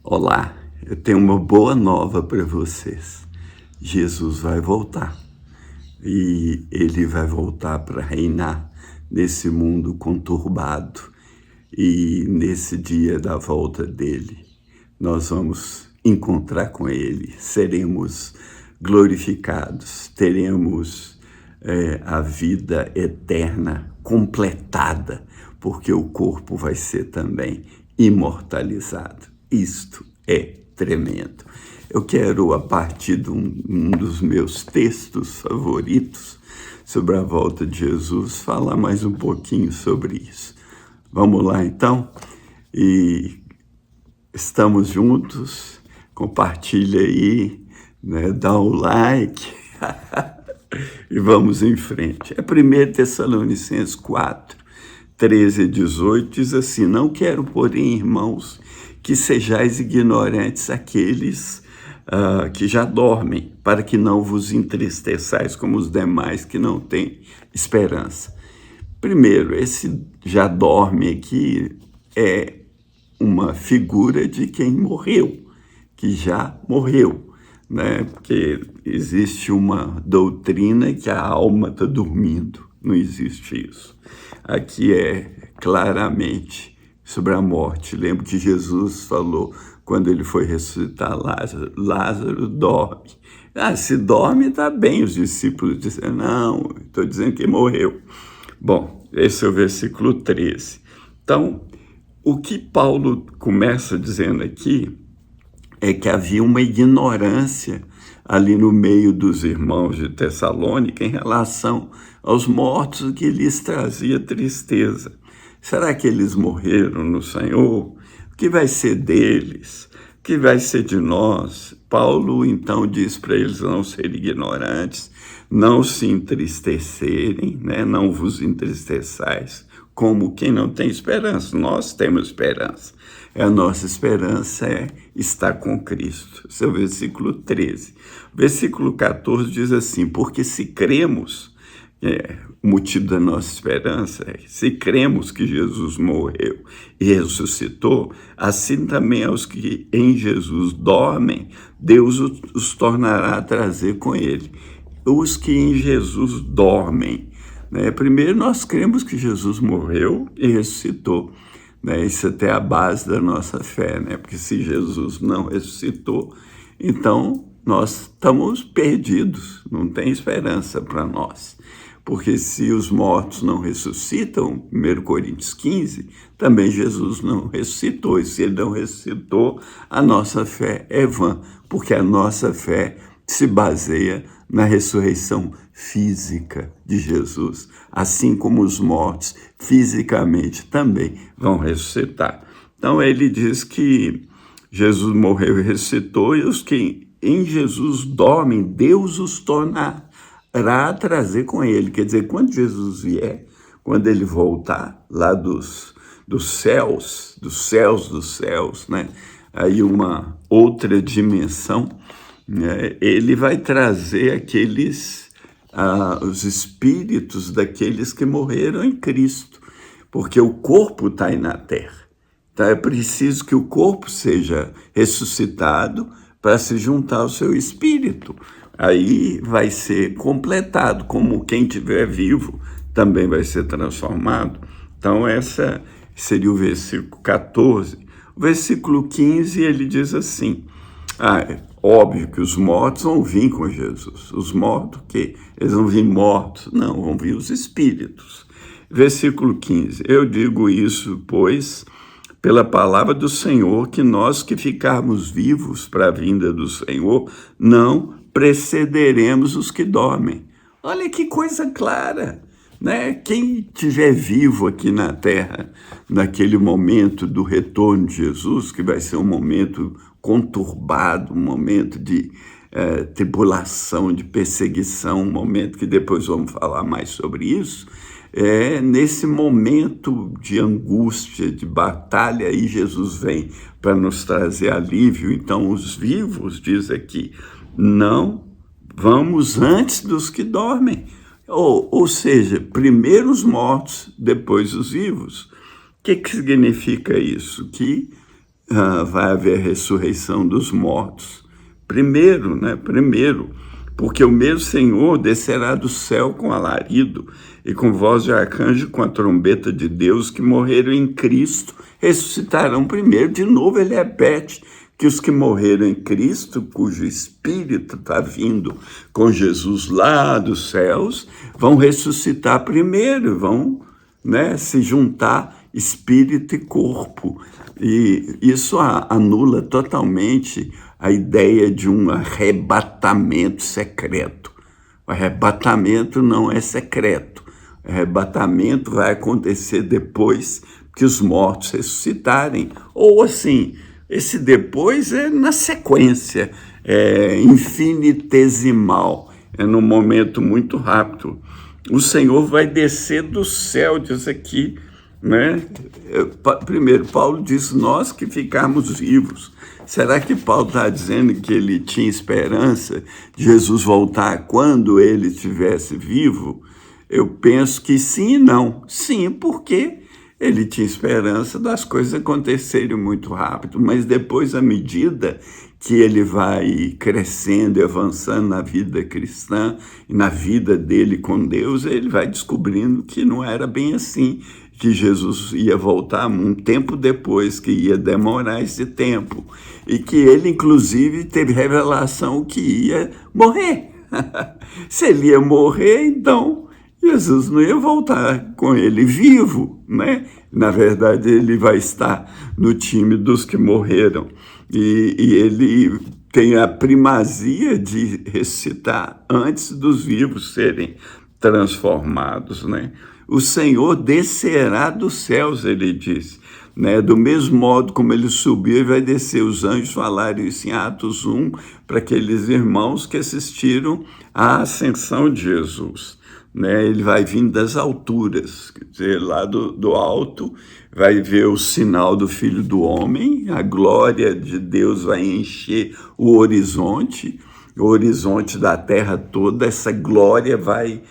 Olá, eu tenho uma boa nova para vocês. Jesus vai voltar e ele vai voltar para reinar nesse mundo conturbado. E nesse dia da volta dele, nós vamos encontrar com ele, seremos glorificados, teremos a vida eterna completada, porque o corpo vai ser também imortalizado. Isto é tremendo. Eu quero, a partir de um dos meus textos favoritos sobre a volta de Jesus, falar mais um pouquinho sobre isso. Vamos lá, então? E estamos juntos, compartilha aí, né? Dá o like e vamos em frente. É 1 Tessalonicenses 4, 13 e 18, diz assim: não quero, porém, irmãos, que sejais ignorantes aqueles que já dormem, para que não vos entristeçais como os demais que não têm esperança. Primeiro, esse já dorme aqui é uma figura de quem morreu, que já morreu, né? Porque existe uma doutrina que a alma está dormindo, não existe isso. Aqui é claramente sobre a morte. Lembro que Jesus falou, quando ele foi ressuscitar Lázaro, Lázaro dorme. Se dorme, está bem. Os discípulos disseram, não, estou dizendo que morreu. Bom, esse é o versículo 13. Então, o que Paulo começa dizendo aqui é que havia uma ignorância ali no meio dos irmãos de Tessalônica em relação aos mortos, que lhes trazia tristeza. Será que eles morreram no Senhor? O que vai ser deles? O que vai ser de nós? Paulo, então, diz para eles não serem ignorantes, não se entristecerem, né? Não vos entristeçais, como quem não tem esperança. Nós temos esperança. A nossa esperança é estar com Cristo. Esse é o versículo 13. O versículo 14 diz assim: porque se cremos, o motivo da nossa esperança é, se cremos que Jesus morreu e ressuscitou, assim também aos que em Jesus dormem, Deus os tornará a trazer com ele. Os que em Jesus dormem, né? Primeiro, nós cremos que Jesus morreu e ressuscitou, né? Isso até é a base da nossa fé, né? Porque se Jesus não ressuscitou, então nós estamos perdidos, não tem esperança para nós. Porque se os mortos não ressuscitam, 1 Coríntios 15, também Jesus não ressuscitou. E se ele não ressuscitou, a nossa fé é vã, porque a nossa fé se baseia na ressurreição física de Jesus, assim como os mortos fisicamente também vão ressuscitar. Então ele diz que Jesus morreu e ressuscitou, e os que em Jesus dormem, Deus os tornará a trazer com ele. Quer dizer, quando Jesus vier, quando ele voltar lá dos céus, dos céus, né? Aí uma outra dimensão, né? Ele vai trazer os espíritos daqueles que morreram em Cristo, porque o corpo está aí na terra. Então é preciso que o corpo seja ressuscitado para se juntar ao seu espírito. Aí vai ser completado, como quem estiver vivo também vai ser transformado. Então essa seria o versículo 14. O versículo 15, ele diz assim: é óbvio que os mortos vão vir com Jesus. Os mortos, que eles vão vir mortos? Não, vão vir os espíritos. Versículo 15, eu digo isso, pois, pela palavra do Senhor, que nós que ficarmos vivos para a vinda do Senhor, não precederemos os que dormem. Olha que coisa clara, né? Quem estiver vivo aqui na terra, naquele momento do retorno de Jesus, que vai ser um momento conturbado, um momento de tribulação, de perseguição, um momento que depois vamos falar mais sobre isso, nesse momento de angústia, de batalha, aí Jesus vem para nos trazer alívio. Então os vivos, diz aqui, não vamos antes dos que dormem. Ou seja, primeiro os mortos, depois os vivos. O que significa isso? Que vai haver a ressurreição dos mortos. Primeiro, né? Primeiro, porque o mesmo Senhor descerá do céu com alarido e com voz de arcanjo, com a trombeta de Deus, que morreram em Cristo, ressuscitarão primeiro. De novo ele repete que os que morreram em Cristo, cujo Espírito está vindo com Jesus lá dos céus, vão ressuscitar primeiro, vão, né, se juntar espírito e corpo. E isso anula totalmente a ideia de um arrebatamento secreto. O arrebatamento não é secreto. O arrebatamento vai acontecer depois que os mortos ressuscitarem. Ou assim, esse depois é na sequência, é infinitesimal, é num momento muito rápido. O Senhor vai descer do céu, diz aqui, né? Primeiro, Paulo diz, nós que ficarmos vivos. Será que Paulo está dizendo que ele tinha esperança de Jesus voltar quando ele estivesse vivo? Eu penso que sim e não. Sim, porque ele tinha esperança das coisas acontecerem muito rápido, mas depois, à medida que ele vai crescendo e avançando na vida cristã e na vida dele com Deus, ele vai descobrindo que não era bem assim, que Jesus ia voltar um tempo depois, que ia demorar esse tempo, e que ele, inclusive, teve revelação que ia morrer. Se ele ia morrer, então Jesus não ia voltar com ele vivo, né? Na verdade, ele vai estar no time dos que morreram. E ele tem a primazia de ressuscitar antes dos vivos serem transformados, né? O Senhor descerá dos céus, ele diz, né? Do mesmo modo como ele subiu, ele vai descer. Os anjos falaram isso em Atos 1 para aqueles irmãos que assistiram à ascensão de Jesus, né? Ele vai vindo das alturas, quer dizer, lá do alto, vai ver o sinal do Filho do Homem, a glória de Deus vai encher o horizonte da terra toda, essa glória vai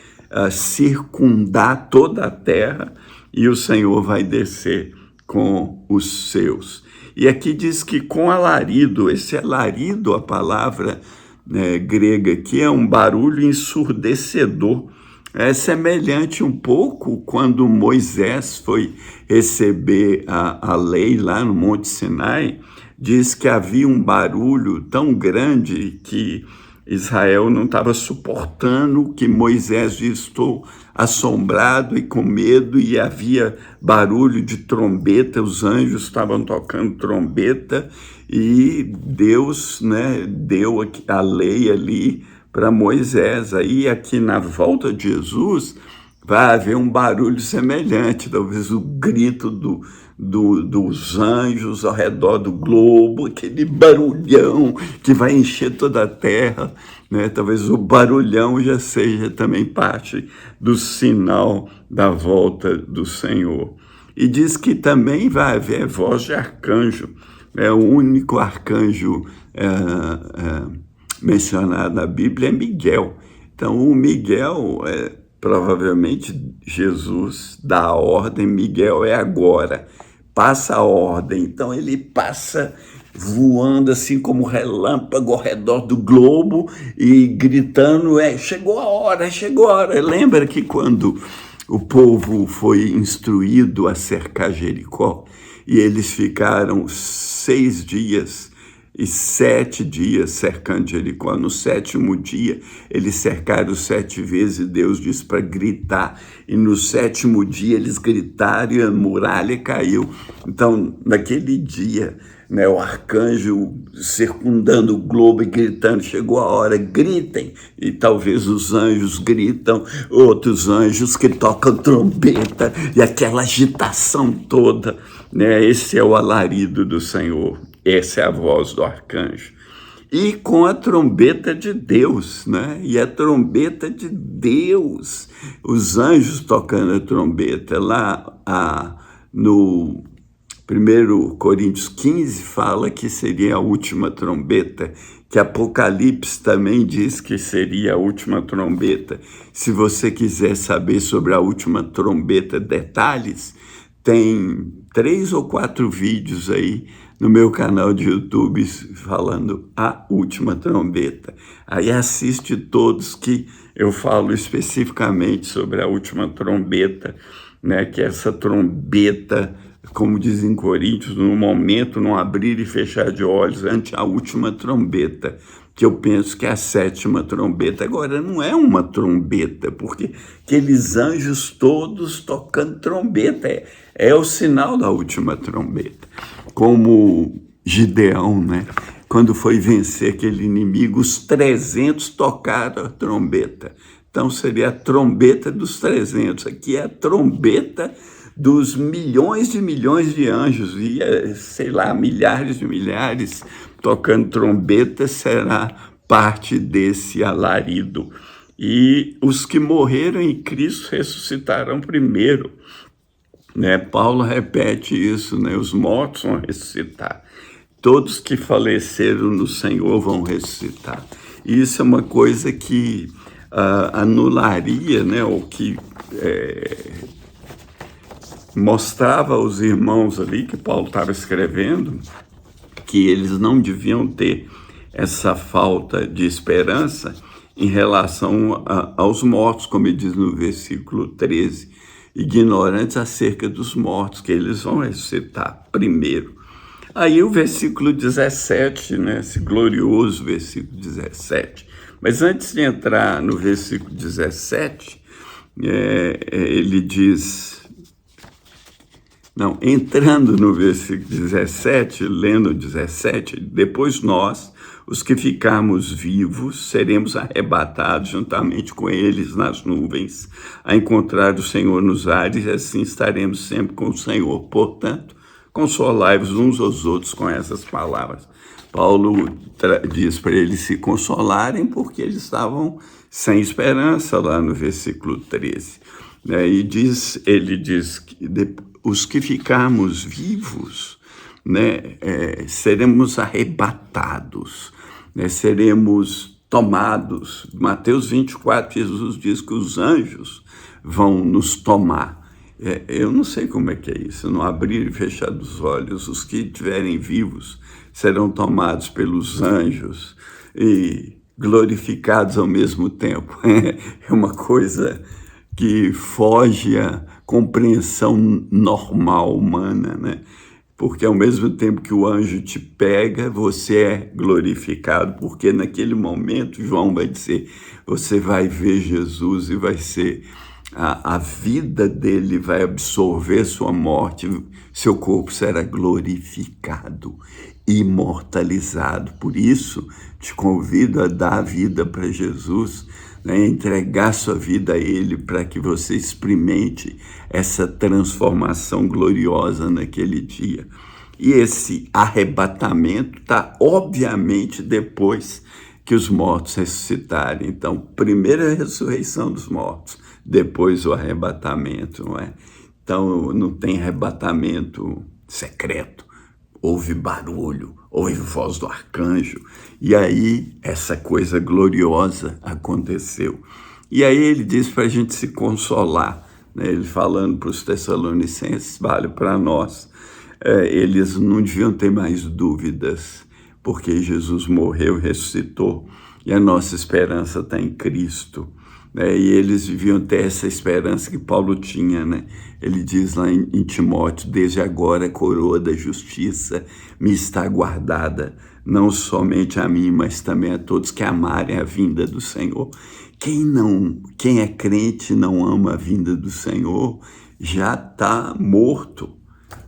circundar toda a terra e o Senhor vai descer com os seus. E aqui diz que com alarido, esse alarido, a palavra, né, grega aqui, é um barulho ensurdecedor. É semelhante um pouco quando Moisés foi receber a lei lá no Monte Sinai, diz que havia um barulho tão grande que Israel não estava suportando, que Moisés disse, estou assombrado e com medo, e havia barulho de trombeta, os anjos estavam tocando trombeta, e Deus, né, deu a lei ali para Moisés. Aí aqui na volta de Jesus vai haver um barulho semelhante, talvez o grito dos anjos ao redor do globo, aquele barulhão que vai encher toda a terra, né? Talvez o barulhão já seja também parte do sinal da volta do Senhor. E diz que também vai haver voz de arcanjo, o único arcanjo mencionado na Bíblia é Miguel. Então, o Miguel, provavelmente Jesus dá a ordem, Miguel é agora, passa a ordem. Então, ele passa voando assim como relâmpago ao redor do globo e gritando, chegou a hora, chegou a hora. Lembra que quando o povo foi instruído a cercar Jericó, e eles ficaram 6 dias e 7 dias cercando Jericó. No 7º dia, eles cercaram 7 vezes e Deus disse para gritar. E no 7º dia, eles gritaram e a muralha caiu. Então, naquele dia, né, o arcanjo circundando o globo e gritando, chegou a hora, gritem. E talvez os anjos gritam, outros anjos que tocam trombeta e aquela agitação toda, né? Esse é o alarido do Senhor. Essa é a voz do arcanjo. E com a trombeta de Deus, né? E a trombeta de Deus, os anjos tocando a trombeta. Lá no 1 Coríntios 15 fala que seria a última trombeta, que Apocalipse também diz que seria a última trombeta. Se você quiser saber sobre a última trombeta, detalhes, tem 3 ou 4 vídeos aí no meu canal de YouTube falando A Última Trombeta. Aí assiste todos que eu falo especificamente sobre a última trombeta, né? Que é essa trombeta, como dizem em Coríntios, no momento, no abrir e fechar de olhos, ante a última trombeta, que eu penso que é a sétima trombeta. Agora, não é uma trombeta, porque aqueles anjos todos tocando trombeta, é o sinal da última trombeta. Como Gideão, né? Quando foi vencer aquele inimigo, os 300 tocaram a trombeta. Então, seria a trombeta dos 300. Aqui é a trombeta dos milhões de anjos, e, sei lá, milhares de milhares tocando trombeta, será parte desse alarido. E os que morreram em Cristo ressuscitarão primeiro, né? Paulo repete isso, né? Os mortos vão ressuscitar. Todos que faleceram no Senhor vão ressuscitar. E isso é uma coisa que anularia, né? O que mostrava aos irmãos ali que Paulo estava escrevendo, que eles não deviam ter essa falta de esperança em relação aos mortos, como ele diz no versículo 13, ignorantes acerca dos mortos, que eles vão ressuscitar primeiro. Aí o versículo 17, né, esse glorioso versículo 17. Mas antes de entrar no versículo 17, ele diz... Não, entrando no versículo 17, lendo 17, depois nós, os que ficarmos vivos, seremos arrebatados juntamente com eles nas nuvens, a encontrar o Senhor nos ares, e assim estaremos sempre com o Senhor. Portanto, consolai-vos uns aos outros com essas palavras. Paulo diz para eles se consolarem porque eles estavam sem esperança lá no versículo 13. E ele diz que os que ficarmos vivos, né, seremos arrebatados, né, seremos tomados. Mateus 24, Jesus diz que os anjos vão nos tomar. Eu não sei como é que é isso, no abrir e fechar dos olhos, os que estiverem vivos serão tomados pelos anjos e glorificados ao mesmo tempo. É uma coisa que foge à compreensão normal humana, né? Porque ao mesmo tempo que o anjo te pega, você é glorificado, porque naquele momento, João vai dizer, você vai ver Jesus e vai ser... A vida dele vai absorver sua morte, seu corpo será glorificado, imortalizado. Por isso, te convido a dar a vida para Jesus, né? Entregar sua vida a Ele para que você experimente essa transformação gloriosa naquele dia. E esse arrebatamento está, obviamente, depois que os mortos ressuscitarem. Então, primeiro a ressurreição dos mortos, depois o arrebatamento, não é? Então, não tem arrebatamento secreto. Houve barulho, houve voz do arcanjo. E aí, essa coisa gloriosa aconteceu. E aí ele diz para a gente se consolar, né? Ele falando para os Tessalonicenses, vale para nós. Eles não deviam ter mais dúvidas, porque Jesus morreu e ressuscitou, e a nossa esperança está em Cristo. E eles deviam ter essa esperança que Paulo tinha, né? Ele diz lá em Timóteo, desde agora a coroa da justiça me está guardada, não somente a mim, mas também a todos que amarem a vinda do Senhor. Quem é crente e não ama a vinda do Senhor, já está morto,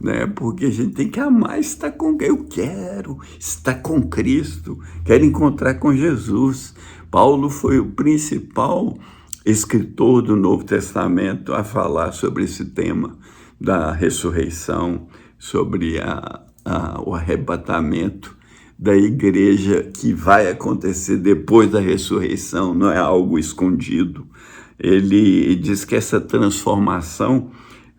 né? Porque a gente tem que amar, estar com quem eu quero, estar com Cristo, quero encontrar com Jesus. Paulo foi o principal escritor do Novo Testamento a falar sobre esse tema da ressurreição, sobre o arrebatamento da igreja que vai acontecer depois da ressurreição, não é algo escondido. Ele diz que essa transformação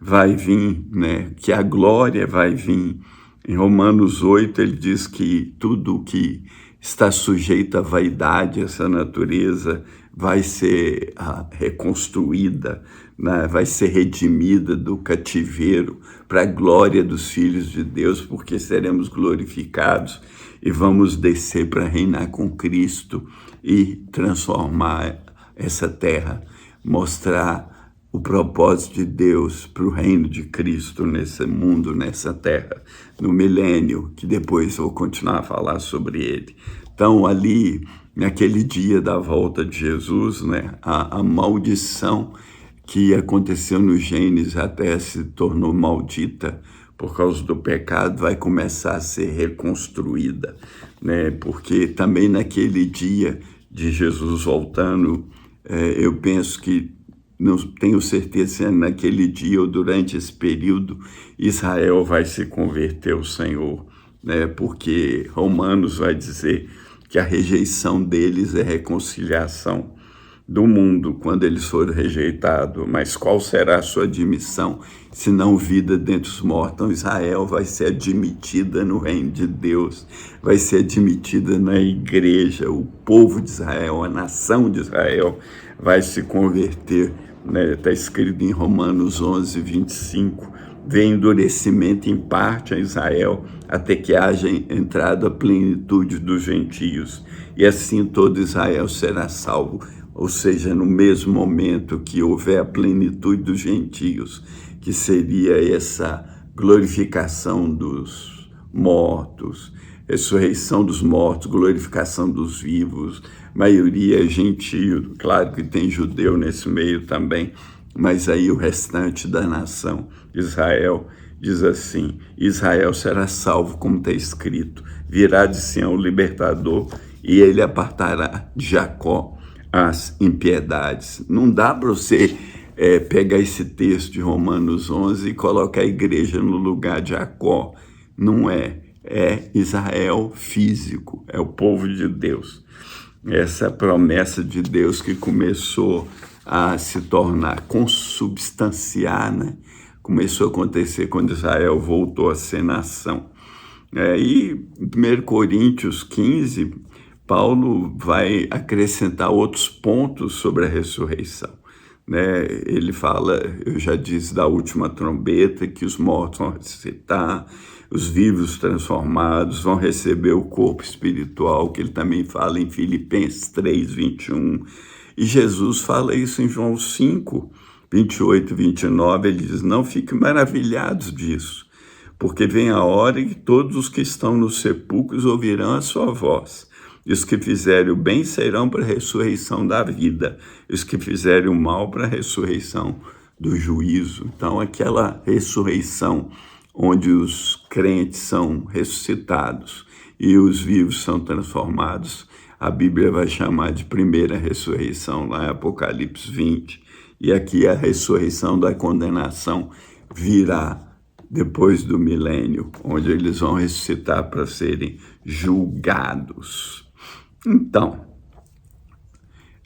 vai vir, né? Que a glória vai vir. Em Romanos 8, ele diz que tudo que está sujeito à vaidade, essa natureza, vai ser reconstruída, né, vai ser redimida do cativeiro para a glória dos filhos de Deus, porque seremos glorificados e vamos descer para reinar com Cristo e transformar essa terra, mostrar o propósito de Deus para o reino de Cristo nesse mundo, nessa terra, no milênio, que depois vou continuar a falar sobre ele. Então, ali, naquele dia da volta de Jesus, né, a maldição que aconteceu no Gênesis até se tornou maldita por causa do pecado, vai começar a ser reconstruída, né? Porque também naquele dia de Jesus voltando, eu penso que, não tenho certeza se é naquele dia ou durante esse período, Israel vai se converter ao Senhor, né? Porque Romanos vai dizer que a rejeição deles é reconciliação do mundo quando eles foram rejeitados, mas qual será a sua admissão, se não vida dentre os mortos? Então Israel vai ser admitida no reino de Deus, vai ser admitida na igreja, o povo de Israel, a nação de Israel vai se converter, né? Está escrito em Romanos 11, 25, vem endurecimento em parte a Israel, até que haja entrado a plenitude dos gentios, e assim todo Israel será salvo. Ou seja, no mesmo momento que houver a plenitude dos gentios, que seria essa glorificação dos mortos, ressurreição dos mortos, glorificação dos vivos, maioria gentio, claro que tem judeu nesse meio também, mas aí o restante da nação, Israel, diz assim: Israel será salvo, como está escrito, virá de Sião o libertador, e ele apartará de Jacó as impiedades. Não dá para você pegar esse texto de Romanos 11 e colocar a igreja no lugar de Jacó. Não é. É Israel físico, é o povo de Deus. Essa promessa de Deus que começou a se tornar, consubstanciar, né? Começou a acontecer quando Israel voltou a ser nação. E em 1 Coríntios 15, Paulo vai acrescentar outros pontos sobre a ressurreição, né? Ele fala, eu já disse da última trombeta, que os mortos vão ressuscitar, os vivos transformados vão receber o corpo espiritual, que ele também fala em Filipenses 3, 21. E Jesus fala isso em João 5, 28 e 29, ele diz: não fiquem maravilhados disso, porque vem a hora em que todos os que estão nos sepulcros ouvirão a sua voz. E os que fizerem o bem serão para a ressurreição da vida, e os que fizerem o mal para a ressurreição do juízo. Então, aquela ressurreição onde os crentes são ressuscitados e os vivos são transformados, a Bíblia vai chamar de primeira ressurreição, lá em Apocalipse 20. E aqui a ressurreição da condenação virá depois do milênio, onde eles vão ressuscitar para serem julgados. Então,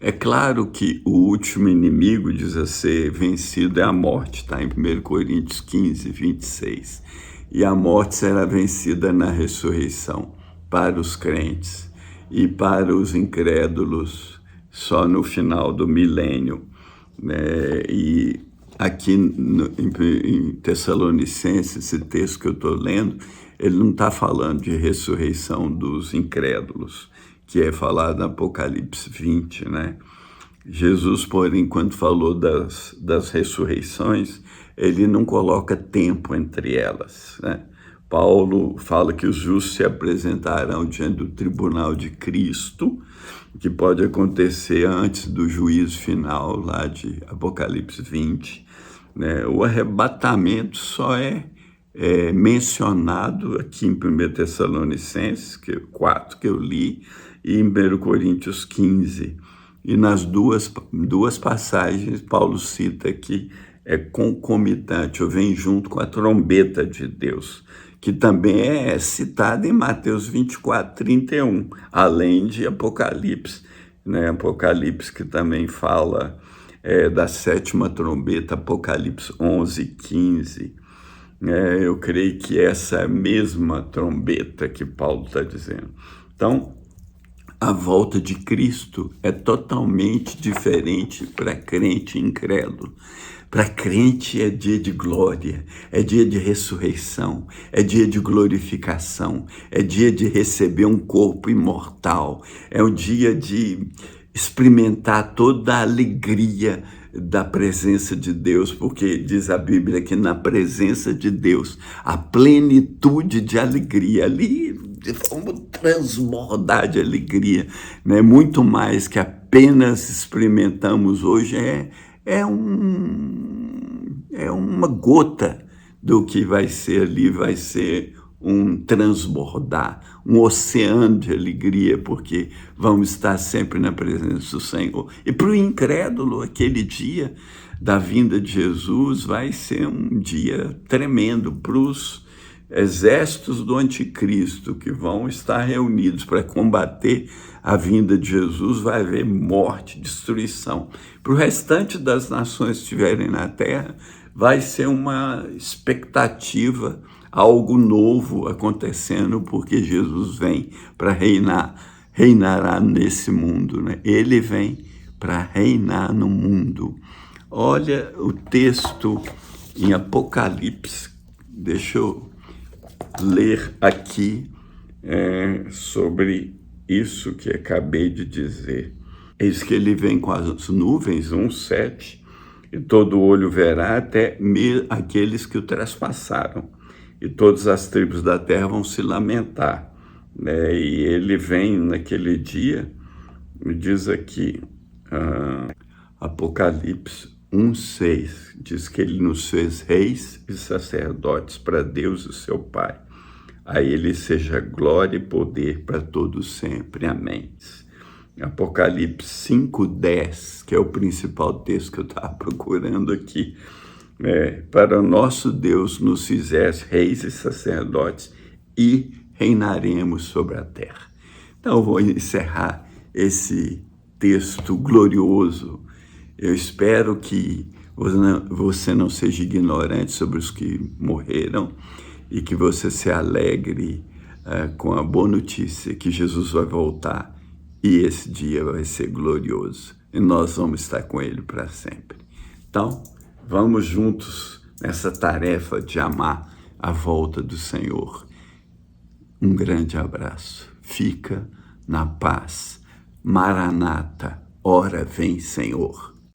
é claro que o último inimigo, diz a ser vencido, é a morte, está em 1 Coríntios 15, 26. E a morte será vencida na ressurreição para os crentes e para os incrédulos só no final do milênio, né? E aqui em Tessalonicenses, esse texto que eu estou lendo, ele não está falando de ressurreição dos incrédulos, que é falado no Apocalipse 20, né? Jesus, porém, quando falou das ressurreições, ele não coloca tempo entre elas, né? Paulo fala que os justos se apresentarão diante do tribunal de Cristo, que pode acontecer antes do juízo final, lá de Apocalipse 20, né? O arrebatamento só é mencionado aqui em 1 Tessalonicenses 4, que eu li, e em 1 Coríntios 15. E nas duas passagens, Paulo cita que é concomitante, ou vem junto com a trombeta de Deus, que também é citada em Mateus 24, 31, além de Apocalipse, né? Apocalipse que também fala da sétima trombeta, Apocalipse 11, 15. Eu creio que essa é a mesma trombeta que Paulo está dizendo. Então, A volta de Cristo é totalmente diferente para crente incrédulo. Para crente é dia de glória, é dia de ressurreição, é dia de glorificação, é dia de receber um corpo imortal, é um dia de experimentar toda a alegria da presença de Deus, porque diz a Bíblia que na presença de Deus a plenitude de alegria, ali vamos transbordar de alegria, né? Muito mais que apenas experimentamos hoje, é uma gota do que vai ser ali, vai ser um transbordar, um oceano de alegria, porque vamos estar sempre na presença do Senhor. E para o incrédulo, aquele dia da vinda de Jesus vai ser um dia tremendo. Para os exércitos do anticristo que vão estar reunidos para combater a vinda de Jesus, vai haver morte, destruição. Para o restante das nações que estiverem na terra, vai ser uma expectativa, algo novo acontecendo, porque Jesus vem para reinar, reinará nesse mundo, né? Ele vem para reinar no mundo. Olha o texto em Apocalipse, deixa eu ler aqui sobre isso que acabei de dizer. Eis que ele vem com as nuvens, 1:7, e todo olho verá, até aqueles que o trespassaram, e todas as tribos da terra vão se lamentar, né? E ele vem naquele dia, diz aqui, Apocalipse 1:6, diz que ele nos fez reis e sacerdotes para Deus e seu Pai. A ele seja glória e poder para todos sempre. Amém. Apocalipse 5:10, que é o principal texto que eu estava procurando aqui. Para o nosso Deus nos fizesse reis e sacerdotes e reinaremos sobre a terra. Então eu vou encerrar esse texto glorioso. Eu espero que você não seja ignorante sobre os que morreram e que você se alegre com a boa notícia que Jesus vai voltar e esse dia vai ser glorioso e nós vamos estar com ele para sempre. Então, vamos juntos nessa tarefa de amar a volta do Senhor. Um grande abraço. Fica na paz. Maranata, ora vem, Senhor.